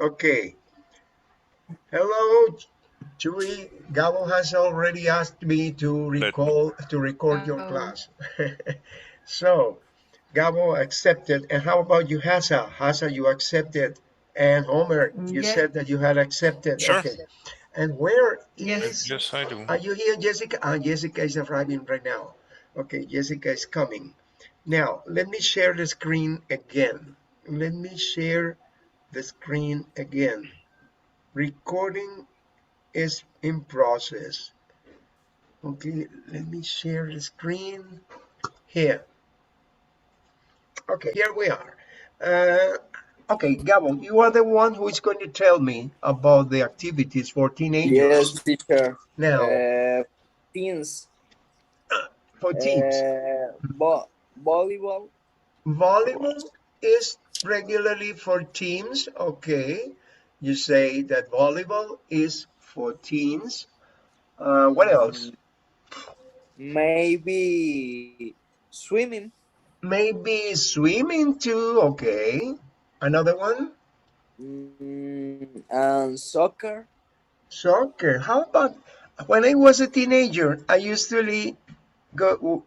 Okay. Hello, Chuy. Gabo has already asked me to Let record your Oh, class. So, Gabo accepted. And how about you, Hassa? Hassa, you accepted. And Homer, you yes, said that you had accepted. sure. Okay. And where yes. is, Yes, I do. are you here, Jessica? Jessica is arriving right now. Okay, Jessica is coming. Now, let me share the screen again. Let me share the screen again. Recording is in process. Okay, let me share the screen here. Okay, here we are. Uh, okay, Gabo, you are the one who is going to tell me about the activities for teenagers. Yes, teacher. Now, Teens. for teams, Volleyball. volleyball is regularly for teams. Okay, you say that volleyball is for teens. What else? Mm, maybe swimming. Maybe swimming too. Okay, another one. And soccer. Soccer. How about when I was a teenager? Go.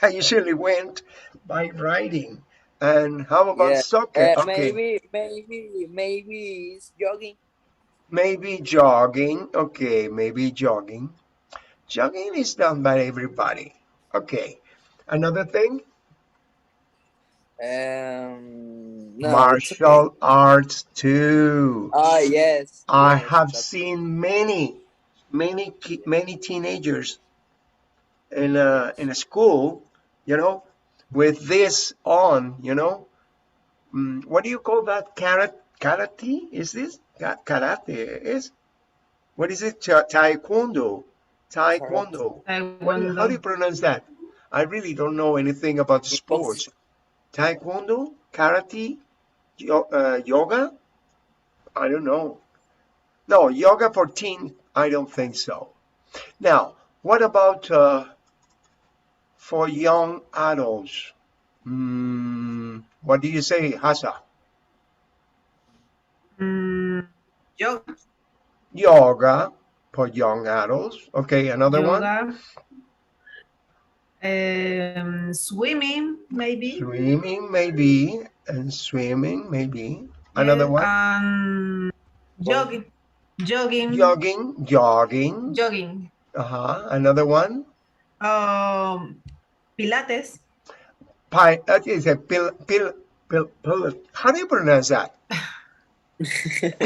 I usually went bike riding. And how about Yeah. soccer? Okay, Maybe it's jogging. maybe jogging. Okay, maybe jogging. Jogging is done by everybody. Okay, another thing, No, it's okay. martial arts too. Ah, yes, I yes, have that's seen many teenagers in a school, you know, with this on, what do you call that? Karate? Is this karate? Is what is it? Taekwondo. correct. Taekwondo. How do you Taekwondo. pronounce that? I really don't know anything about Box. sports. Taekwondo, karate, yoga. I don't know. No, yoga for teen. I don't think so. Now, what about for young adults? What do you say, Hasa? Mm, yoga, Yoga for young adults. Okay, another one. yoga, swimming, maybe, Swimming, maybe. And swimming, maybe. Another yeah, one. and Volleyball. jogging, jogging, Jogging. jogging. Another one. Pilates, Is a how do you pronounce that?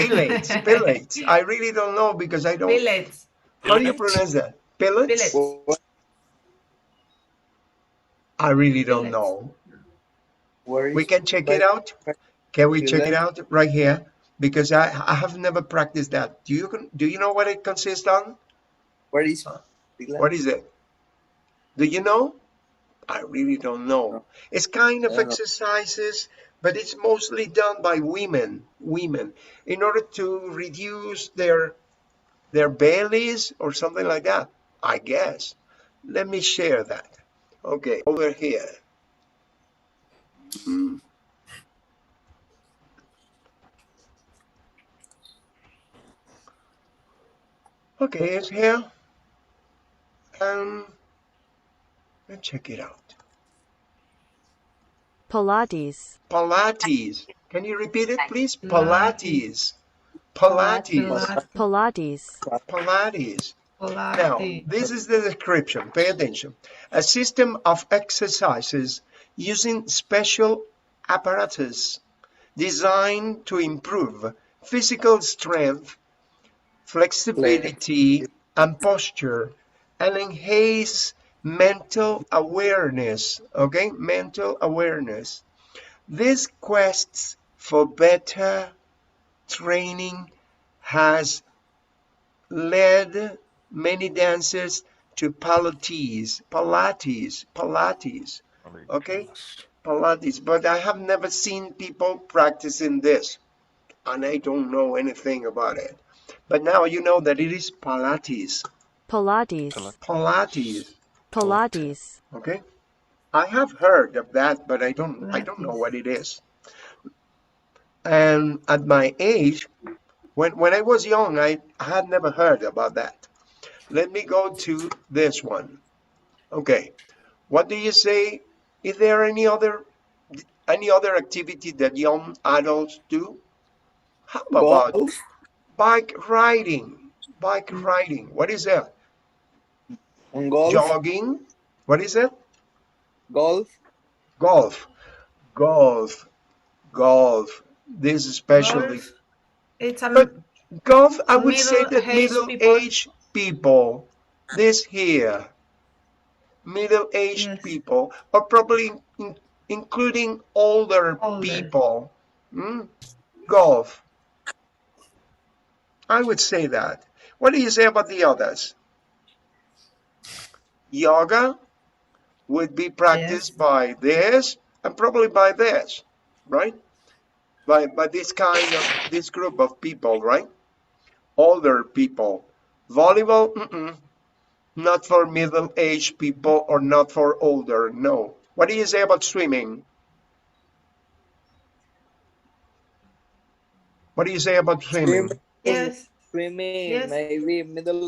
Pilates. I really don't know because I don't. pilates, How do you Pilates? pronounce that? Pilates? pilates, Wh- I really don't pilates. know. Where We is can check it out. Can we check it Pilates? out right here? Because I have never practiced that. Do you know what it consists on? Where is Uh, Pilates? What is it? Do you know? I really don't No, know. It's kind I of don't know. exercises, but it's mostly done by women, in order to reduce their bellies or something like that, I guess. Let me share that. Okay, over here. Mm, Okay, it's here. Um, let's check it out. Pilates, Pilates. Can you repeat it, please? Pilates, Pilates. Pilates, Pilates. Pilates, Pilates, Pilates. Now, Pilates. this is the description. Pay attention. A system of exercises using special apparatus designed to improve physical strength, flexibility, and posture, and enhance mental awareness. Okay, mental awareness. This quest for better training has led many dancers to Pilates, okay, Pilates. Pilates. But I have never seen people practicing this, and I don't know anything about it. But now you know that it is Pilates, Pilates, Pilates, Pilates. Pilates, okay. I have heard of that, but I don't know Pilates. what it is. And at my age, when I was young, I had never heard about that. Let me go to this one. Okay, what do you say? Is there any other activity that young adults do? How about Golf. bike riding? Bike riding. What is that? And golf. Jogging. What is it? Golf. Golf. Golf. Golf. This especially. Golf. It's But golf, I would say that middle-aged people. middle-aged people, this here, middle-aged Yes. people, or probably including older Older. people, golf. I would say that. What do you say about the others? Yoga would be Yes. practiced by this and probably by this, right? By this group of people, right? Older people. Volleyball, not for middle-aged people or not for older, no. What do you say about swimming? What do you say about swimming? Swimming. Yes. Swimming. Yes. Maybe middle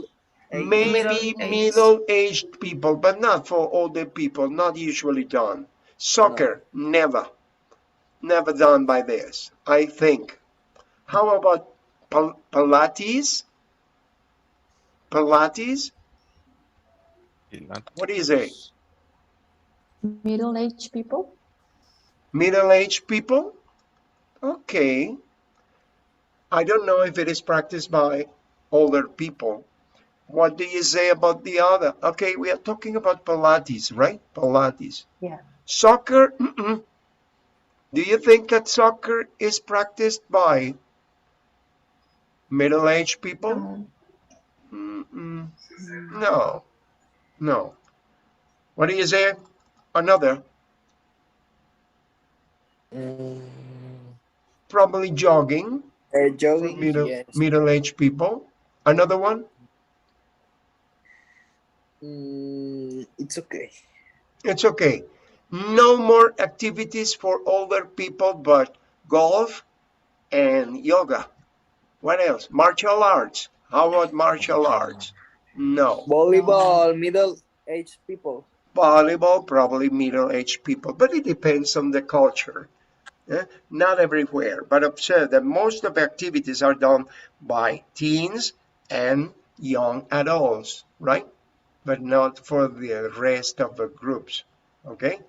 age. Maybe Middle-aged. middle-aged people, but not for older people, not usually done. No. Soccer, never done by this, I think. How about Pilates? Pilates? What do you say? Middle-aged people. Middle-aged people? Okay. I don't know if it is practiced by older people. What do you say about the other? Okay, we are talking about Pilates, right? Pilates. Yeah. Soccer? Do you think that soccer is practiced by middle-aged people? No. No, no. What do you say? Another? Mm, Probably jogging for jogging. Yes. middle-aged people. Another one? It's okay. It's okay. No more activities for older people but golf and yoga. What else? Martial arts. How about martial arts? No. Volleyball. Middle aged people. Volleyball, probably middle-aged people, but it depends on the culture. Not everywhere, but observe that most of the activities are done by teens and young adults, right? But not for the rest of the groups, okay?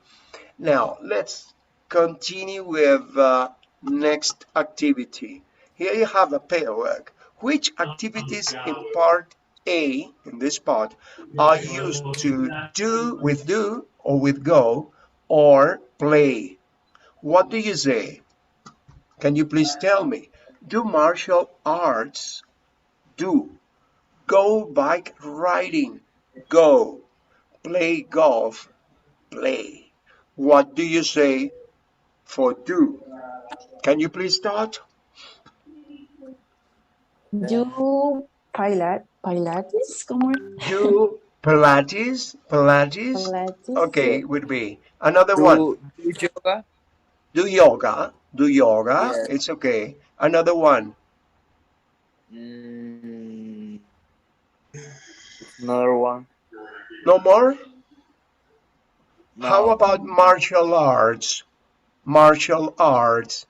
Now, let's continue with the next activity. Here you have a paperwork. Which activities in part A, in this part, are used to do or with go or play? What do you say? Can you please tell me? Do martial arts? Do. Go bike riding? Go. Play golf? Play. What do you say for do? Can you please start? Do Pilates? ¿Cómo es? Do Pilates? Pilates? Pilates. Okay, Yes. would be. Another one. Do yoga. Do yoga? Do yoga? Yes. It's okay. Another one. Mm, another one. No more? How No. about martial arts? Martial arts.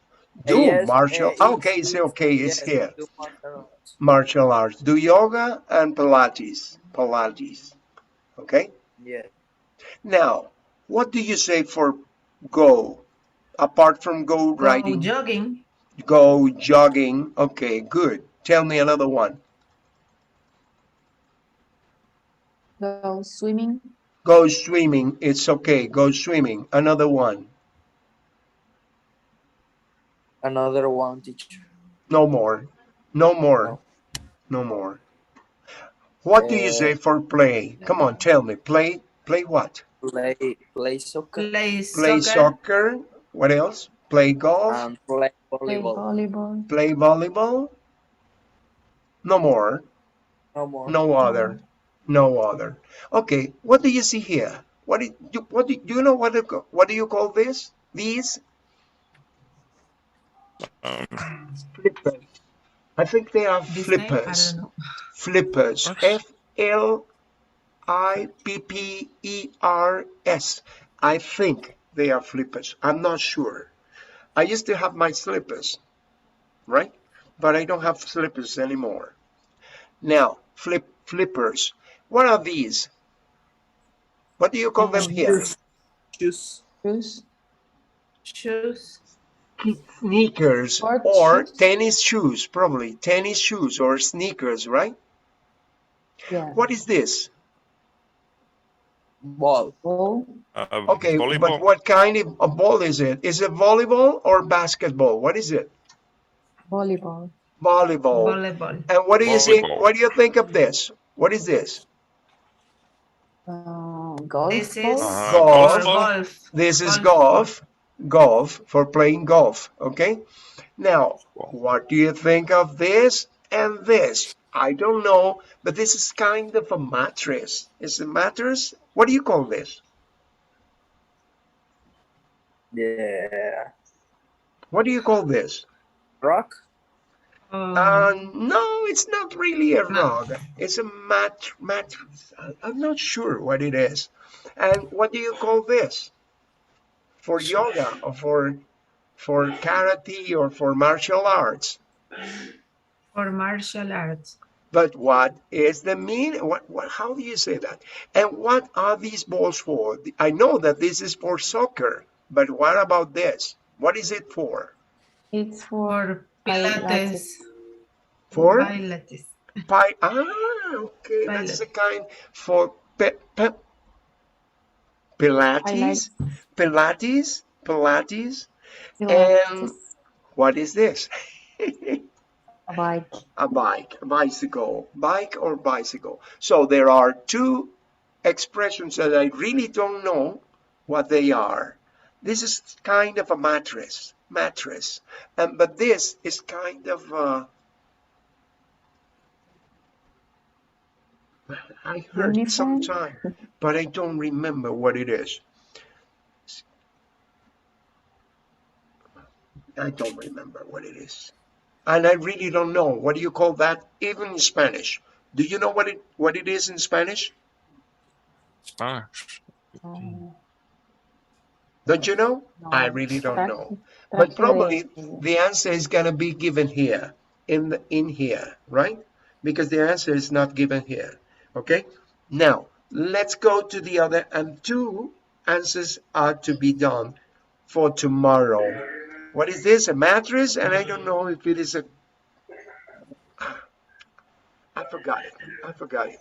Do Yes. martial. Okay, it's It's okay. It's yes. here. Do martial arts. Martial arts. Do yoga and Pilates. Pilates. Okay? Yes. Now, what do you say for go? Apart from go Go riding, jogging. go jogging. Okay, good. Tell me another one. Go swimming. Go swimming. It's okay. Go swimming. Another one. Another one, teacher. No more. No more. No. No more. What do you Uh, say for play? Come on, tell me. Play. Play what? play soccer Play Play soccer. soccer. What else? Play golf. and play Play volleyball. volleyball. Play volleyball. No more. No more. No other. No other. Okay. What do you see here? Do you know what do you call this? These Flippers. I think they are This name, I flippers. don't know. Flippers. What? Flippers. I think they are flippers. I'm not sure. I used to have my slippers, right? But I don't have slippers anymore. Now, flippers. What are these? What do you call them here? Shoes. Shoes. Shoes. Shoes. Sneakers Sport or shoes. tennis shoes, probably. Tennis shoes or sneakers, right? Yeah. What is this? Ball. Ball. Okay, but Volleyball. what kind of ball is it? Is it volleyball or basketball? What is it? Volleyball. Volleyball. Volleyball. And what do you think? Volleyball. What do you think of this? What is this? Golf This ball. is Golf. for golf. This is Golf. golf for playing golf. Okay. Now, what do you think of this and this? I don't know, but this is kind of a mattress. Is it mattress? What do you call this? Yeah. What do you call this? Rock. No, it's not really a No. rug. It's a mattress. I'm not sure what it is. And what do you call this? For yoga or for karate or for martial arts? For martial arts. But what is the meaning? How do you say that? And what are these balls for? I know that this is for soccer, but what about this? What is it for? It's for For Pilates. For Pilates. okay, that's the kind for Pilates, Pilates, and what is this? A bike. A bike, a bicycle, bike or bicycle. So there are two expressions that I really don't know what they are. This is kind of a mattress, but this is kind of I heard it Uniform? sometime, but I don't remember what it is. I don't remember what it is. And I really don't know. What do you call that? Even in Spanish. Do you know what it is in Spanish? Spanish. Don't you know? No. I really don't know. Traje But de- probably the answer is gonna be given here, in here, right? Because the answer is not given here. Okay? Now, let's go to the other, and two answers are to be done for tomorrow. What is this? A mattress? And I don't know if it is a... I forgot it.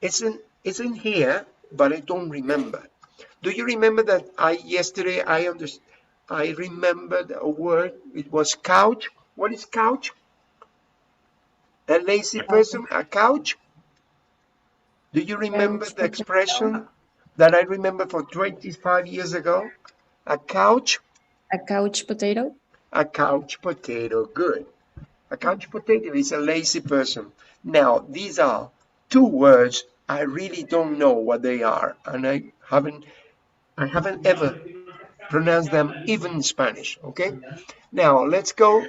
It's in here, but I don't remember. Do you remember that yesterday I remembered a word? It was couch. What is couch? A lazy person, a couch? Do you remember the expression that I remember for 25 years ago? A couch? A couch potato. A couch potato. Good. A couch potato is a lazy person. Now, these are two words. I really don't know what they are, and I haven't ever pronounced them even in Spanish. Okay. Now let's go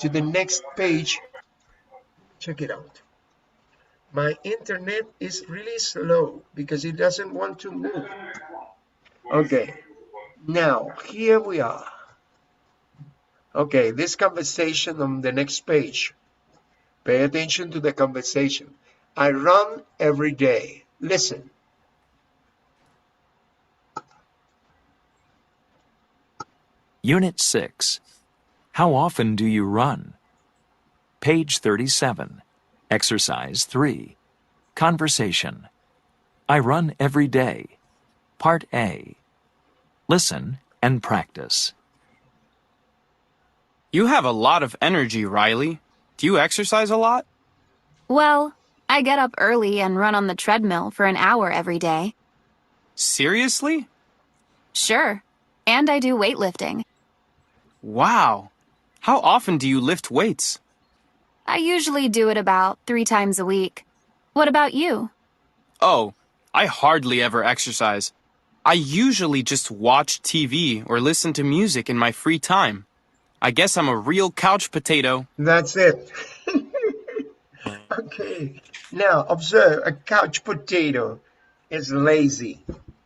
to the next page. Check it out. My internet is really slow because it doesn't want to move. Okay. Now here we are. Okay, this conversation on the next page. Pay attention to the conversation. I run every day. Listen. Unit 6. How often do you run? Page 37. Exercise 3. Conversation. I run every day. Part A. Listen and practice. You have a lot of energy, Riley. Do you exercise a lot? Well, I get up early and run on the treadmill for an hour every day. Seriously? Sure. And I do weightlifting. Wow. How often do you lift weights? I usually do it about 3 times a week. What about you? Oh, I hardly ever exercise. I usually just watch TV or listen to music in my free time. I guess I'm a real couch potato. That's it. Okay. Now, observe, a couch potato is lazy.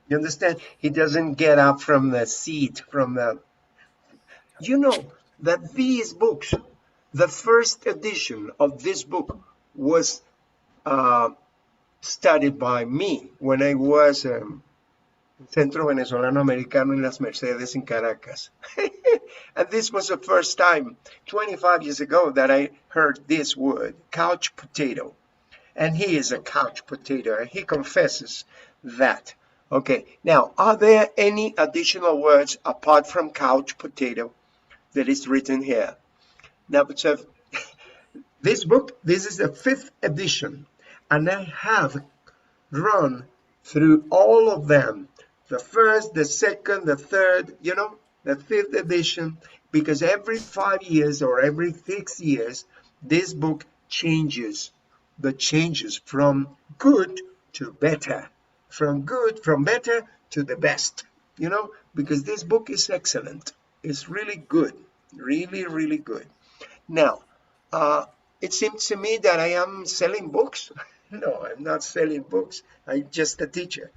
You understand? He doesn't get up from the seat, from the... You know that these books, the first edition of this book was studied by me when I was Centro Venezolano Americano in Las Mercedes in Caracas. And this was the first time, 25 years ago, that I heard this word, couch potato. And he is a couch potato, and he confesses that. Okay, now, are there any additional words apart from couch potato that is written here? Now, so this book, this is the 5th edition, and I have run through all of them, the first, the second, the third, you know, the 5th edition, because every 5 years or every 6 years, this book changes. The changes from good to better, from better to the best, you know, because this book is excellent. It's really good, really, really good. Now, it seems to me that I am selling books. No, I'm not selling books. I'm just a teacher.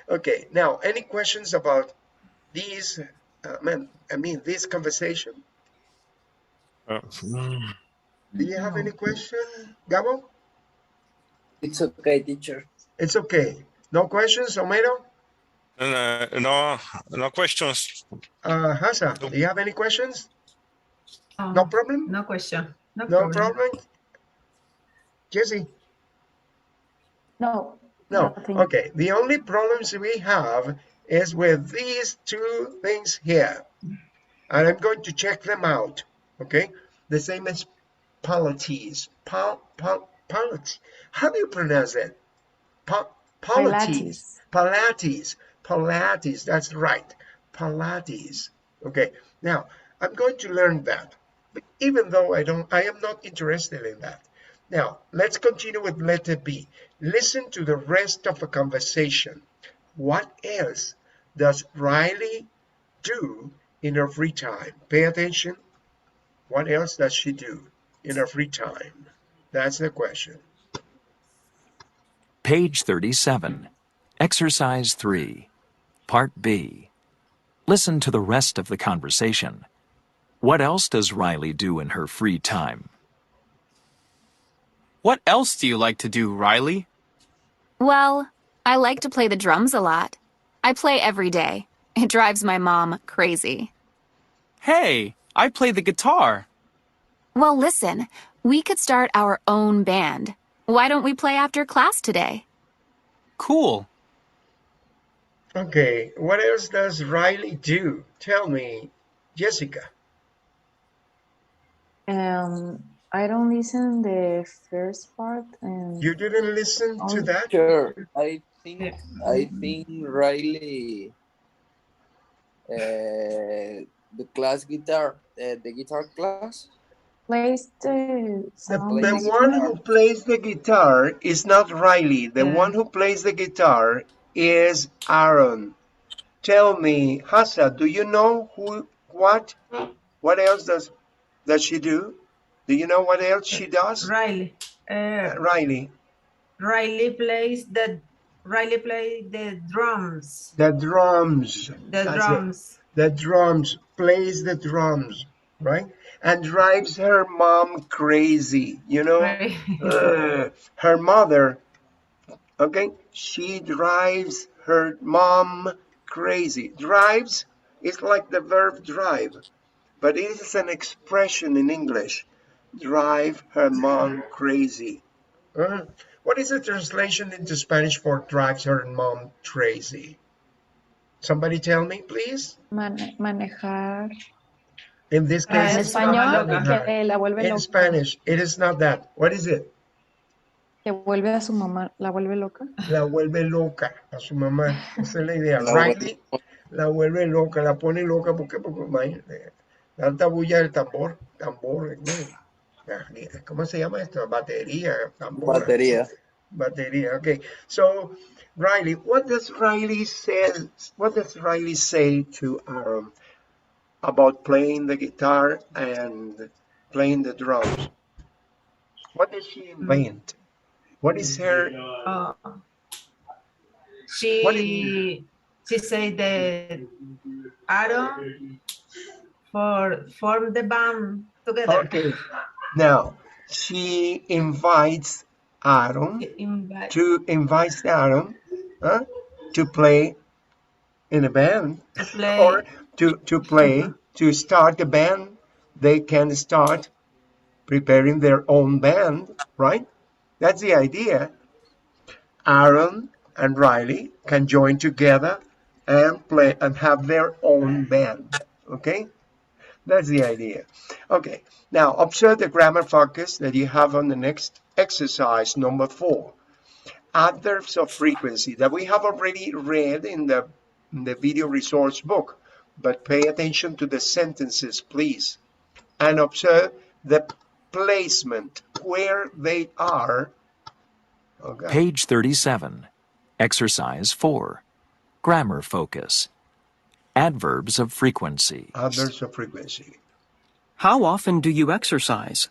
Okay, now, any questions about these, this conversation? Do you have any question, Gabo? It's okay, teacher. It's okay. No questions, Homero? No questions. Hasa, do you have any questions? No problem? No question. No No problem. problem? Jesse? No, No. nothing. Okay, the only problems we have is with these two things here. And I'm going to check them out, okay? The same as polities. Polities. How do you pronounce that? Polities. Pilates. Pilates. That's right. Pilates. Okay. Now, I'm going to learn that. But even though I am not interested in that. Now, let's continue with letter B. Listen to the rest of the conversation. What else does Riley do in her free time? Pay attention. What else does she do in her free time? That's the question. Page 37. Exercise 3. Part B. Listen to the rest of the conversation. What else does Riley do in her free time? What else do you like to do, Riley? Well, I like to play the drums a lot. I play every day. It drives my mom crazy. Hey, I play the guitar. Well, listen, we could start our own band. Why don't we play after class today? Cool. Okay, what else does Riley do? Tell me, Jessica. I don't listen the first part. And You didn't listen to that? Sure. I think Riley the class guitar, the guitar class. plays the sound. The one who plays the guitar is not Riley. The one who plays the guitar is Aaron. Tell me, Hassa, do you know what else does she do? Do you know what else she does? Riley. Riley. Riley plays the drums. The drums. The That's drums. it. The drums. Plays the drums, right? And drives her mom crazy, you know? Her mother, okay? She drives her mom crazy. Drives is like the verb drive, but it is an expression in English. Drive her mom crazy. What is the translation into Spanish for drives her mom crazy? Somebody tell me, please. Manejar. In this case, En it's not español, manejar. que la vuelve In loca. Spanish, it is not that. What is it? Que vuelve a su mamá, la vuelve loca. La vuelve loca a su mamá. Esa es la idea. La Riley la vuelve loca, la pone loca. ¿Por qué? Porque imagínate, tanta bulla del tambor. ¿Cómo se llama esto? Batería, tambor. Batería. Okay. So, Riley, what does Riley say to Aaron? about playing the guitar and playing the drums. What did she invent? What is her, Uh, what is, she said that Aaron for form the band together. okay. Now, she invites Aaron Invite invites Aaron uh, to play in a band to or play. to play, to start a band. They can start preparing their own band, right? That's the idea. Aaron and Riley can join together and play and have their own band. Okay, that's the idea. Okay, now observe the grammar focus that you have on the next exercise, number 4. Adverbs of frequency that we have already read in the video resource book, but pay attention to the sentences, please, and observe the placement where they are. Okay, Page 37. Exercise 4. Grammar focus. Adverbs of frequency. adverbs of frequency. How often do you exercise?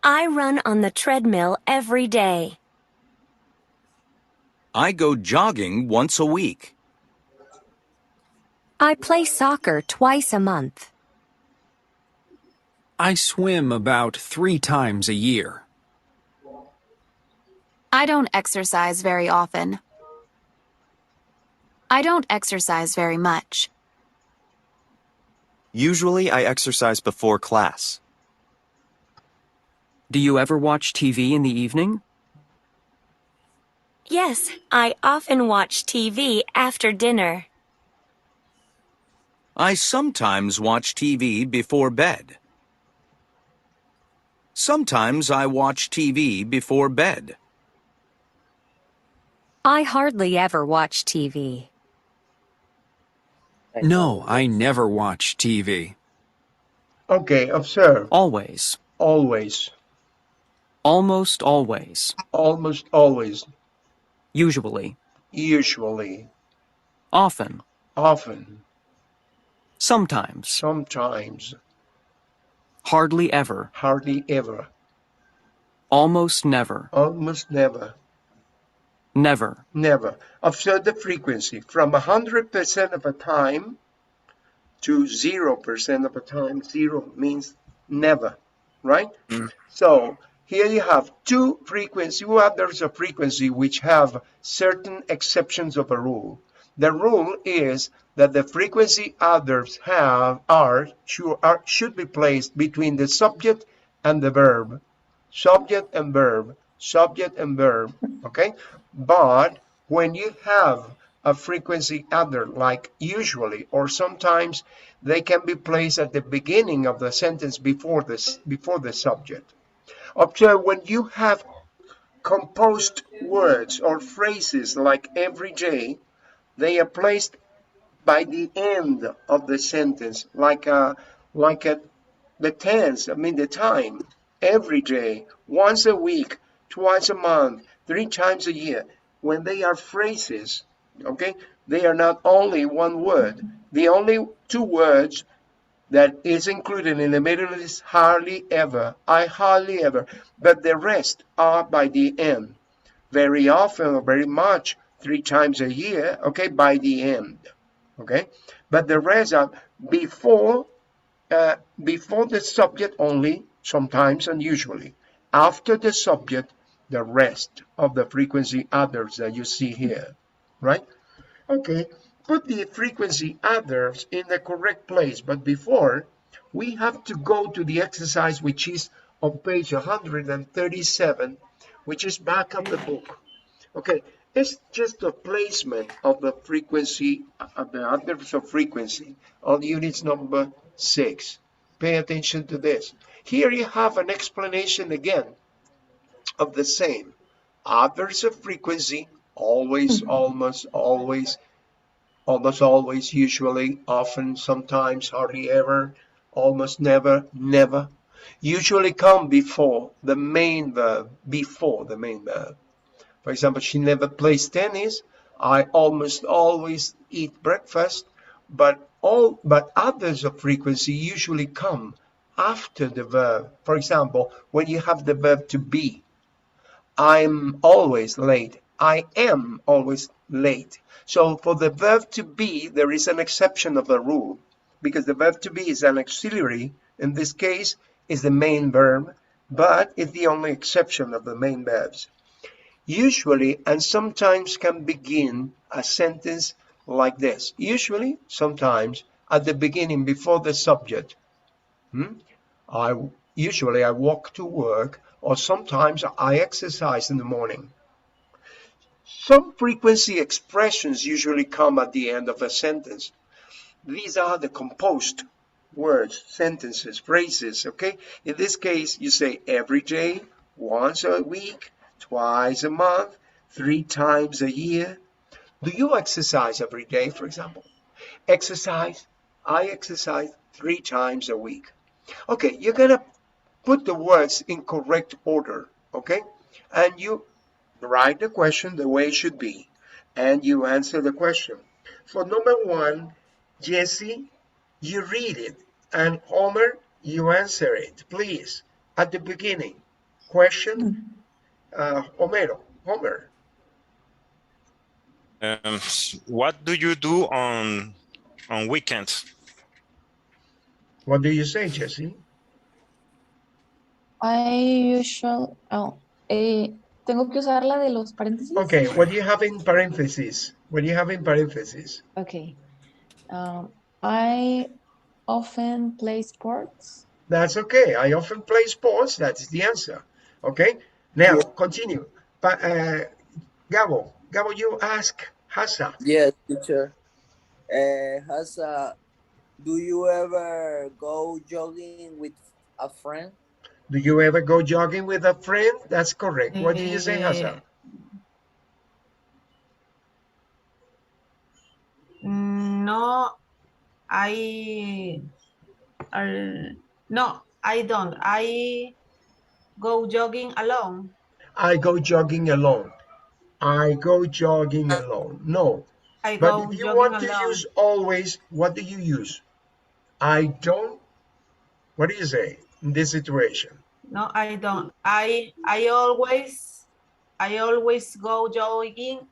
I run on the treadmill every day. I go jogging once a week. I play soccer twice a month. I swim about 3 times a year. I don't exercise very often. I don't exercise very much. Usually I exercise before class. Do you ever watch TV in the evening? Yes, I often watch TV after dinner. I sometimes watch TV before bed. Sometimes I watch TV before bed. I hardly ever watch TV. No, I never watch TV. Okay, observe. Always. Always, Almost always. almost always, Usually. usually, Often. often, Sometimes. sometimes, Hardly ever. hardly ever, Almost never. almost never, Never. never. Observe the frequency from 100% of the time to 0% of the time. 0 means never, right? So here you have two adverbs of frequency which have certain exceptions of a rule. The rule is that the frequency adverbs should be placed between the subject and the verb. Subject and verb, subject and verb, okay? But when you have a frequency adverb like usually or sometimes, they can be placed at the beginning of the sentence before the subject. Observe when you have composed words or phrases like every day, they are placed by the end of the sentence, the tense, the time, every day, once a week, twice a month, 3 times a year. When they are phrases, okay, they are not only one word. The only 2 words that is included in the middle is hardly ever, I hardly ever, but the rest are by the end. Very often or very much, 3 times a year, okay, by the end, okay? But the rest are before the subject only, sometimes and usually. After the subject, the rest of the frequency adverbs that you see here, right? Okay, put the frequency adverbs in the correct place, but before, we have to go to the exercise which is on page 137, which is back of the book. Okay, it's just the placement of the frequency, of the adverbs of frequency on units number 6. Pay attention to this. Here you have an explanation again of the same. Adverbs of frequency, always, almost, always, almost always, usually, often, sometimes, hardly ever, almost never, never, usually come before the main verb, For example, she never plays tennis. I almost always eat breakfast, but But others of frequency usually come after the verb. For example, when you have the verb to be, I'm always late. I am always late. So for the verb to be, there is an exception of the rule because the verb to be is an auxiliary. In this case, is the main verb, but it's the only exception of the main verbs. Usually and sometimes can begin a sentence like this. Usually, sometimes at the beginning before the subject. I usually I walk to work, or sometimes I exercise in the morning. Some frequency expressions usually come at the end of a sentence. These are the composed words, sentences, phrases, okay? In this case, you say every day, once a week, twice a month, 3 times a year. Do you exercise every day, for example? Exercise, I exercise 3 times a week. Okay, you're gonna put the words in correct order, okay? And you write the question the way it should be, and you answer the question. For number 1, Jesse, you read it, and Homer, you answer it, please. At the beginning, question, Homer. What do you do on weekends? What do you say, Jesse? I usually, tengo que usar la de los paréntesis. Okay, what do you have in parentheses? What do you have in parentheses? Okay. I often play sports. That's okay. I often play sports. That's the answer. Okay. Now, Yeah, continue. Gabo, you ask Hassa. yeah, teacher. Do you ever go jogging with a friend? Do you ever go jogging with a friend? That's correct. What do you say, Eh, Hassa? no, I no, I don't. I go jogging alone. I go jogging alone. I go jogging alone. No. I But go if you jogging want to alone. use always, what do you use? I don't. What do you say in this situation? No, I don't. I always go jogging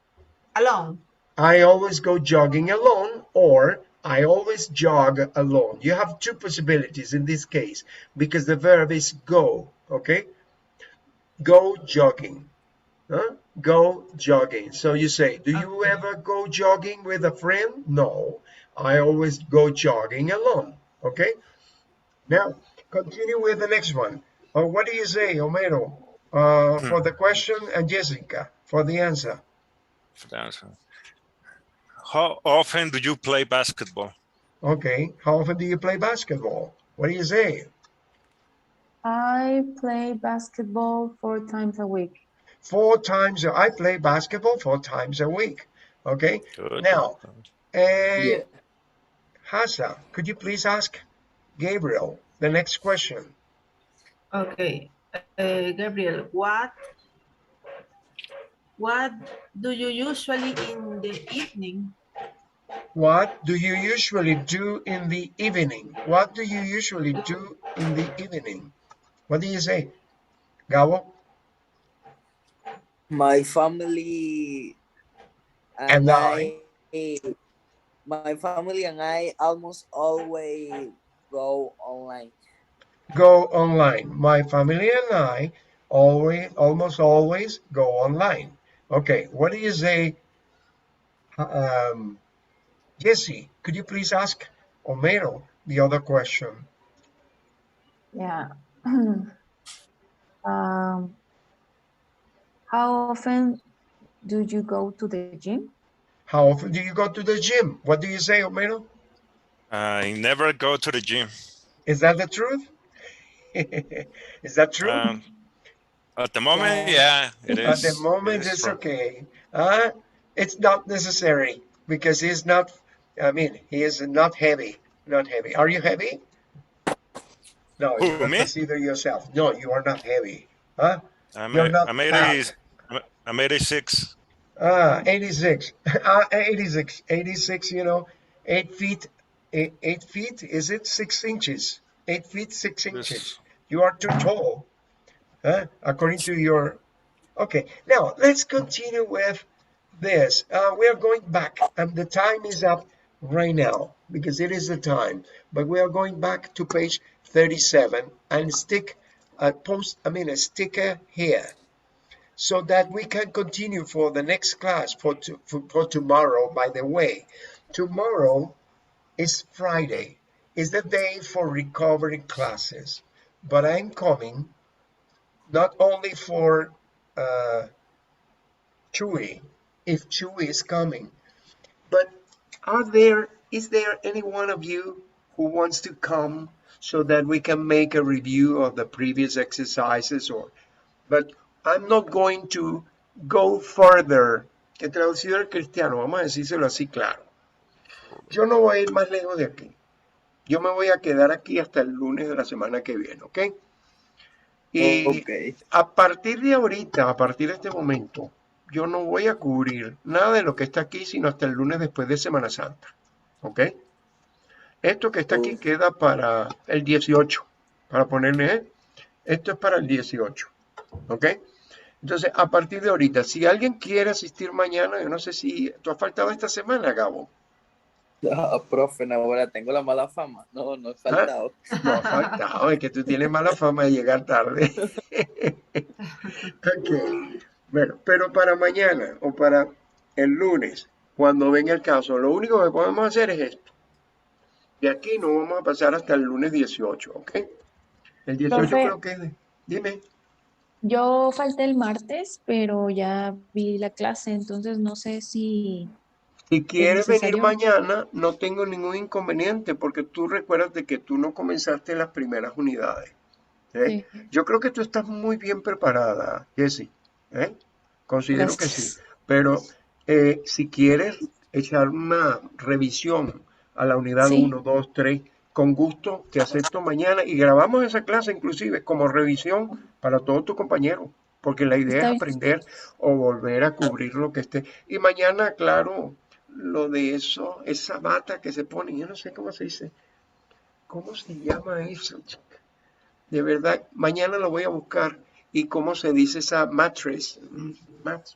alone. I always go jogging alone, or I always jog alone. You have 2 possibilities in this case because the verb is go, okay? Go jogging. Huh? Go jogging. So you say, do you Okay. ever go jogging with a friend? No, I always go jogging alone, okay? Now, continue with the next one. What do you say, Homero, for the question, and Jessica for the answer? How often do you play basketball? Okay, how often do you play basketball? What do you say? I play basketball 4 times a week. 4 times. I play basketball 4 times a week. Okay. Good. Now, Yeah. Hassa, could you please ask Gabriel the next question? Okay. Gabriel, what do you usually in the evening? What do you usually do in the evening? What do you usually do in the evening? What do you say, Gabo? My family And and I I almost always go online. go online. My family and I almost always go online. Okay, what do you say, um, Jesse? Could you please ask Homero the other question? Yeah. How often do you go to the gym? How often do you go to the gym? What do you say, Homero? I never go to the gym. Is that the truth? Is that true? At the moment, Yeah. yeah, it At the is. It moment, is it's true. okay. It's not necessary because he's not, I mean, he is not heavy. Not heavy. Are you heavy? No, you Who, don't me? consider yourself. No, you are not heavy. Huh? You're not I'm fat. 80, I'm 86. 86. 86. 86, 8 feet 8 feet, is it 6 inches? 8 feet, 6 inches. Yes. You are too tall, huh? According to your, okay. Now, let's continue with this. We are going back, and the time is up right now because it is the time. But we are going back to page 37 and stick a sticker here so that we can continue for the next class for tomorrow. By the way, tomorrow is Friday. Is the day for recovery classes, but I'm coming not only for uh, Chuy, if Chuy is coming, but is there any one of you who wants to come so that we can make a review of the previous exercises? But I'm not going to go further. Que traducir cristiano, vamos a decírselo así claro. Yo no voy a ir más lejos de aquí. Yo me voy a quedar aquí hasta el lunes de la semana que viene, ¿ok? Y Ok. a partir de ahorita, a partir de este momento, yo no voy a cubrir nada de lo que está aquí, sino hasta el lunes después de Semana Santa, ¿ok? Esto que está aquí Uh, queda para el 18, para ponerle, esto es para el 18, ¿ok? Entonces, a partir de ahorita, si alguien quiere asistir mañana, yo no sé si tú has faltado esta semana, Gabo. no, profe, ahora tengo la mala fama. No, no he ¿Ah? faltado. No ha faltado, es que tú tienes mala fama de llegar tarde. Ok, bueno, pero para mañana o para el lunes, cuando venga el caso, lo único que podemos hacer es esto. De aquí no vamos a pasar hasta el lunes 18, ¿ok? El 18 Profe, creo que es dime, yo falté el martes, pero ya vi la clase, entonces no sé si si es quieres venir necesario. mañana, no tengo ningún inconveniente, porque tú recuerdas de que tú no comenzaste las primeras unidades. ¿Eh? Sí, Yo creo que tú estás muy bien preparada, Jessie. ¿Eh? Considero que sí. gracias. Pero si quieres echar una revisión a la unidad Sí, uno, 2, 3, con gusto te acepto mañana y grabamos esa clase inclusive como revisión para todos tus compañeros, porque la idea es está bien. aprender o volver a cubrir lo que esté. Y mañana, claro, lo de eso, esa bata que se pone, yo no sé cómo se dice, cómo se llama eso, chica. De verdad, mañana lo voy a buscar. ¿Y cómo se dice esa mattress?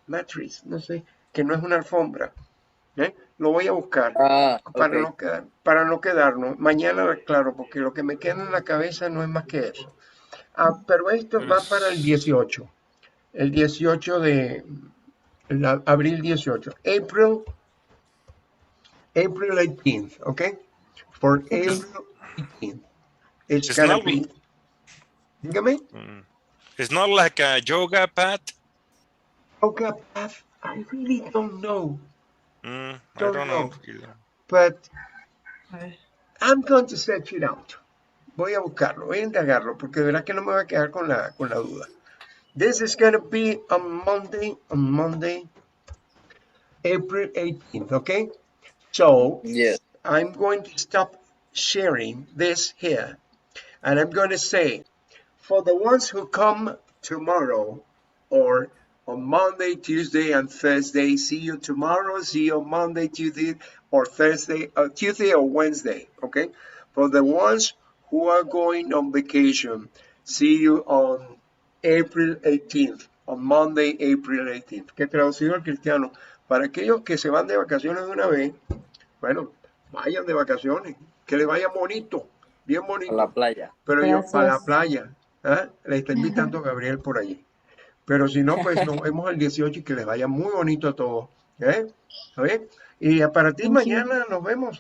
Mattress, no sé, que no es una alfombra. ¿Eh? Lo voy a buscar Ah, ok. para no quedarnos. Mañana, claro, porque lo que me queda en la cabeza no es más que eso. Pero esto va para el Yes. 18. El 18 de abril 18. April 18th, okay? For Ok. It's, April 18th. It's it's gonna not. be, dígame. mm, it's not like a yoga pad. Yoga path, I really don't know. I Don't don't know. know. But I'm going to search it out. Voy a buscarlo, voy a indagarlo, porque de verdad que no me voy a quedar con la duda. This is going to be on Monday, April 18th, okay? So, Yes. I'm going to stop sharing this here, and I'm going to say, for the ones who come tomorrow or on Monday, Tuesday, and Thursday, see you tomorrow, see you on Monday, Tuesday, or Thursday, Tuesday or Wednesday, okay? For the ones who are going on vacation, see you on April 18th, on Monday, April 18th. Que traducido al cristiano, para aquellos que se van de vacaciones de una vez, bueno, vayan de vacaciones, que les vaya bonito, bien A la bonito. playa. Pero yo, para la Gracias. playa, ¿ah? Le está invitando a Gabriel por allí. Pero si no, pues nos vemos el 18 y que les vaya muy bonito a todos. ¿Eh? ¿Está bien? Y para ti Thank you. mañana nos vemos,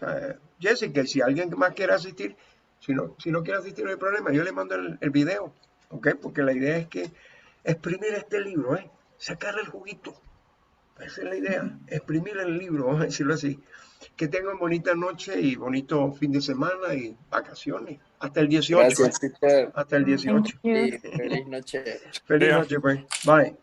Jessica. Y si alguien más quiere asistir, si no quiere asistir, no hay problema. Yo le mando el video, ¿ok? Porque la idea es que exprimir este libro, sacarle el juguito. Esa es la idea, exprimir el libro, vamos a decirlo así. Que tengan bonita noche y bonito fin de semana y vacaciones. Hasta el 18, ¿eh? Gracias, teacher. Hasta el Thank 18. you. Y feliz noche. Feliz Yeah. noche, pues. Bye.